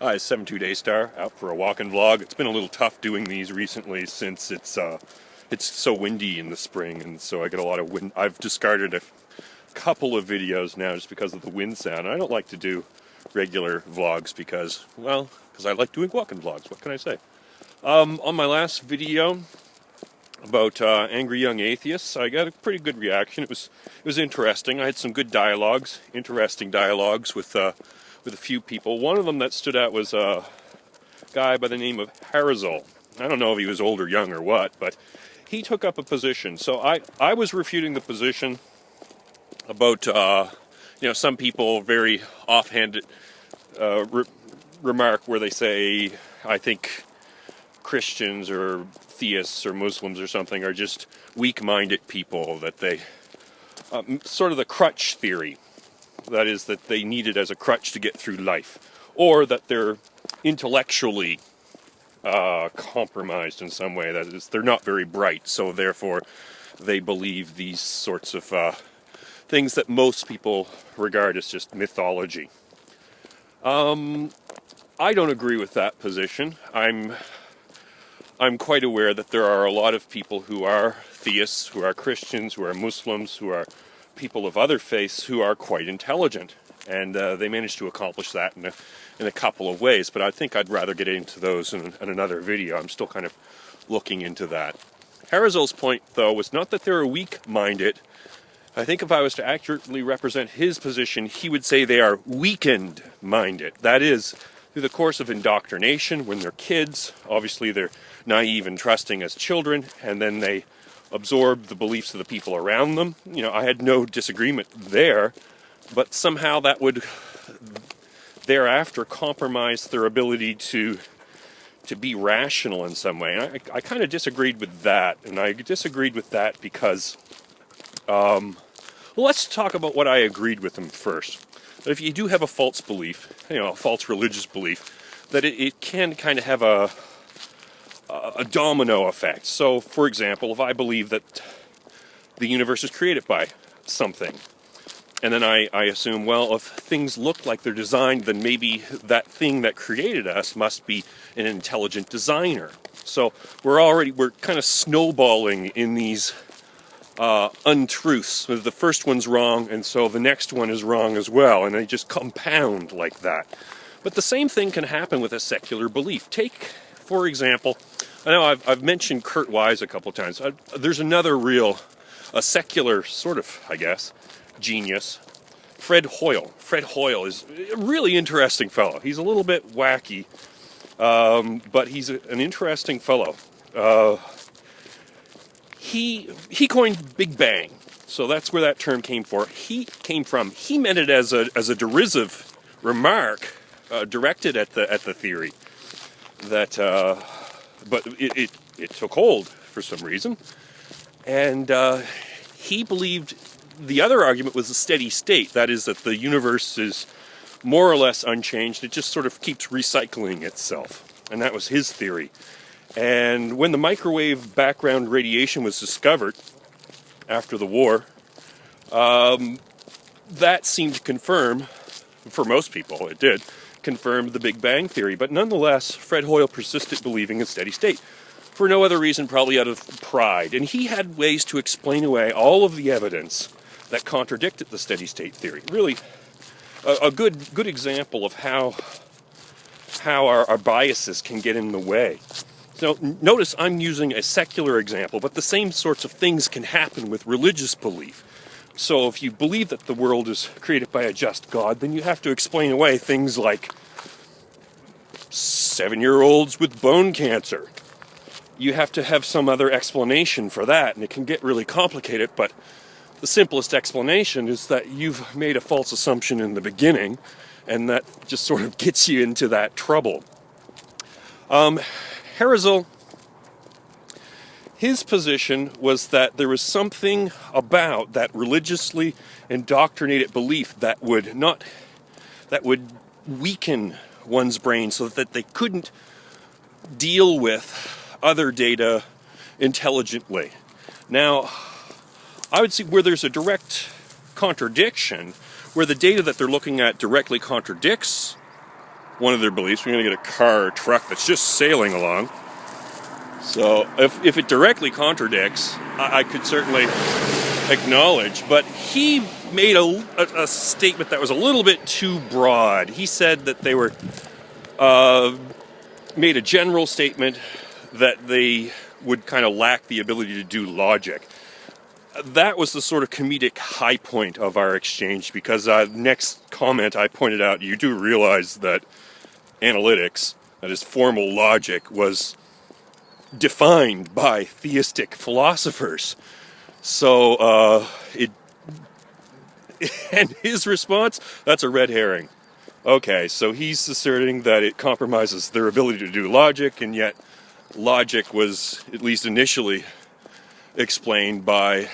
It's 72daystar, out for a walk-in vlog. It's been a little tough doing these recently since it's so windy in the spring, and so I get a lot of wind. I've discarded a couple of videos now just because of the wind sound. I don't like to do regular vlogs because I like doing walk-in vlogs. What can I say? On my last video about angry young atheists, I got a pretty good reaction. It was interesting. I had some good dialogues, interesting dialogues with a few people. One of them that stood out was a guy by the name of Harizal. I don't know if he was old or young or what, but he took up a position. So I was refuting the position about some people very offhanded remark where they say, I think Christians or theists or Muslims or something are just weak-minded people, that they sort of the crutch theory, that is, that they need it as a crutch to get through life, or that they're intellectually compromised in some way, that is, they're not very bright, so therefore they believe these sorts of things that most people regard as just mythology. I don't agree with that position. I'm quite aware that there are a lot of people who are theists, who are Christians, who are Muslims, who are people of other faiths who are quite intelligent, and they manage to accomplish that in a couple of ways, but I think I'd rather get into those in another video. I'm still kind of looking into that. Harizal's point, though, was not that they're weak-minded. I think if I was to accurately represent his position, he would say they are weakened-minded. That is, through the course of indoctrination, when they're kids, obviously they're naive and trusting as children, and then they absorb the beliefs of the people around them. I had no disagreement there, but somehow that would thereafter compromise their ability to be rational in some way. And I kind of disagreed with that, and I disagreed with that because, let's talk about what I agreed with him first. That if you do have a false belief, a false religious belief, that it can kind of have a domino effect. So, for example, if I believe that the universe is created by something, and then I assume, well, if things look like they're designed, then maybe that thing that created us must be an intelligent designer. So we're kind of snowballing in these untruths. The first one's wrong, and so the next one is wrong as well, and they just compound like that. But the same thing can happen with a secular belief. Take, for example, I know I've mentioned Kurt Wise a couple times. There's another a secular sort of, I guess, genius, Fred Hoyle. Fred Hoyle is a really interesting fellow. He's a little bit wacky, but he's an interesting fellow. He coined Big Bang, so that's where that term came from. He meant it as a derisive remark directed at the theory. But it took hold for some reason, and he believed the other argument was a steady state. That is, that the universe is more or less unchanged. It just sort of keeps recycling itself, and that was his theory. And when the microwave background radiation was discovered after the war, that seemed to confirm, for most people it did, confirm the Big Bang theory. But nonetheless, Fred Hoyle persisted believing in steady state for no other reason, probably out of pride. And he had ways to explain away all of the evidence that contradicted the steady state theory. Really, a good example of how our biases can get in the way. So notice I'm using a secular example, but the same sorts of things can happen with religious belief. So if you believe that the world is created by a just God, then you have to explain away things like 7-year-olds with bone cancer. You have to have some other explanation for that, and it can get really complicated, but the simplest explanation is that you've made a false assumption in the beginning, and that just sort of gets you into that trouble. Harizal, his position was that there was something about that religiously indoctrinated belief that would weaken one's brain so that they couldn't deal with other data intelligently. Now, I would see where there's a direct contradiction, where the data that they're looking at directly contradicts one of their beliefs. We're going to get a car or truck that's just sailing along. So if it directly contradicts, I could certainly acknowledge. But he made a statement that was a little bit too broad. He said that they were made a general statement that they would kind of lack the ability to do logic. That was the sort of comedic high point of our exchange, because next comment I pointed out, you do realize that analytics, that is formal logic, was defined by theistic philosophers. So and his response, that's a red herring. Okay, so he's asserting that it compromises their ability to do logic, and yet logic was, at least initially, explained by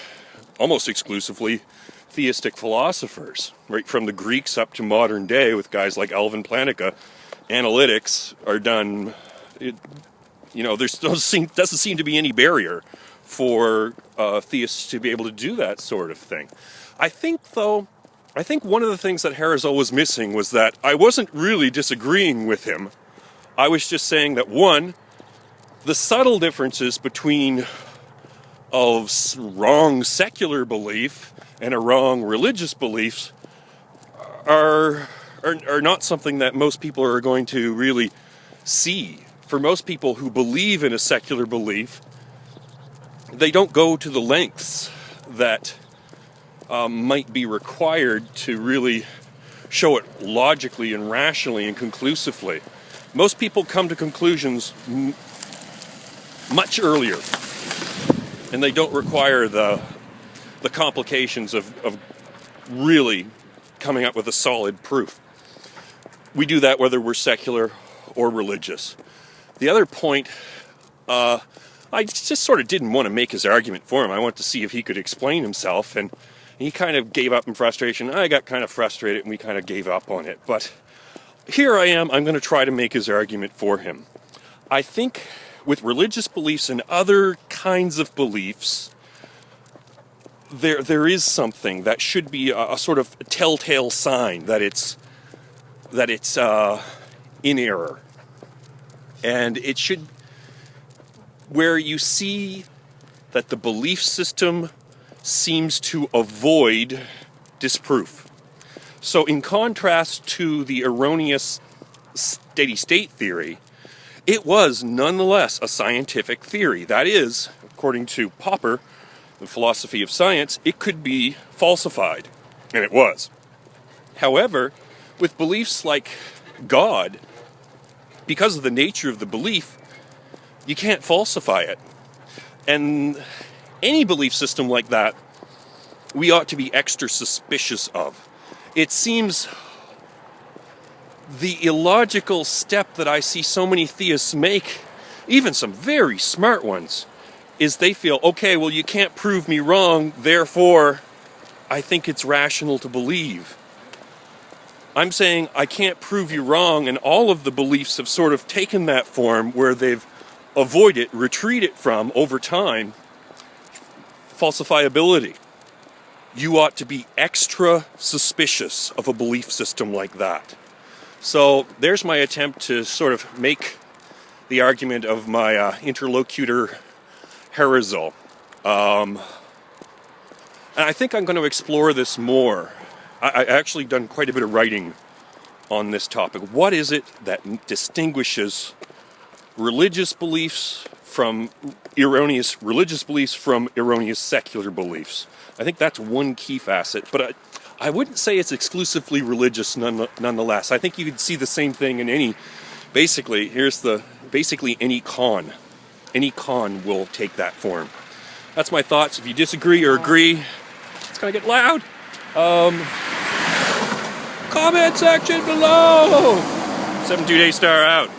almost exclusively theistic philosophers, right from the Greeks up to modern day with guys like Alvin Plantinga. Analytics are done, there doesn't seem to be any barrier for theists to be able to do that sort of thing. I think one of the things that Harazal was missing was that I wasn't really disagreeing with him. I was just saying that, one, the subtle differences between a wrong secular belief and a wrong religious belief are not something that most people are going to really see. For most people who believe in a secular belief, they don't go to the lengths that might be required to really show it logically and rationally and conclusively. Most people come to conclusions much earlier, and they don't require the complications of really coming up with a solid proof. We do that whether we're secular or religious. The other point, I just sort of didn't want to make his argument for him. I wanted to see if he could explain himself, and he kind of gave up in frustration. I got kind of frustrated, and we kind of gave up on it. But here I am. I'm going to try to make his argument for him. I think with religious beliefs and other kinds of beliefs, there is something that should be a sort of telltale sign that it's in error. And it should, where you see that the belief system seems to avoid disproof. So in contrast to the erroneous steady state theory, it was nonetheless a scientific theory. That is, according to Popper, the philosophy of science, it could be falsified, and it was. However, with beliefs like God, because of the nature of the belief, you can't falsify it. And any belief system like that, we ought to be extra suspicious of. It seems the illogical step that I see so many theists make, even some very smart ones, is they feel, okay, well, you can't prove me wrong, therefore I think it's rational to believe. I'm saying I can't prove you wrong, and all of the beliefs have sort of taken that form where they've avoided, retreated from, over time, falsifiability. You ought to be extra suspicious of a belief system like that. So there's my attempt to sort of make the argument of my interlocutor Harazal. And I think I'm going to explore this more. I actually done quite a bit of writing on this topic. What is it that distinguishes religious beliefs from erroneous religious beliefs from erroneous secular beliefs? I think that's one key facet, but I wouldn't say it's exclusively religious nonetheless. I think you could see the same thing in any, basically any con. Any con will take that form. That's my thoughts. If you disagree or agree, it's going to get loud. Comment section below. 72 Day Star out.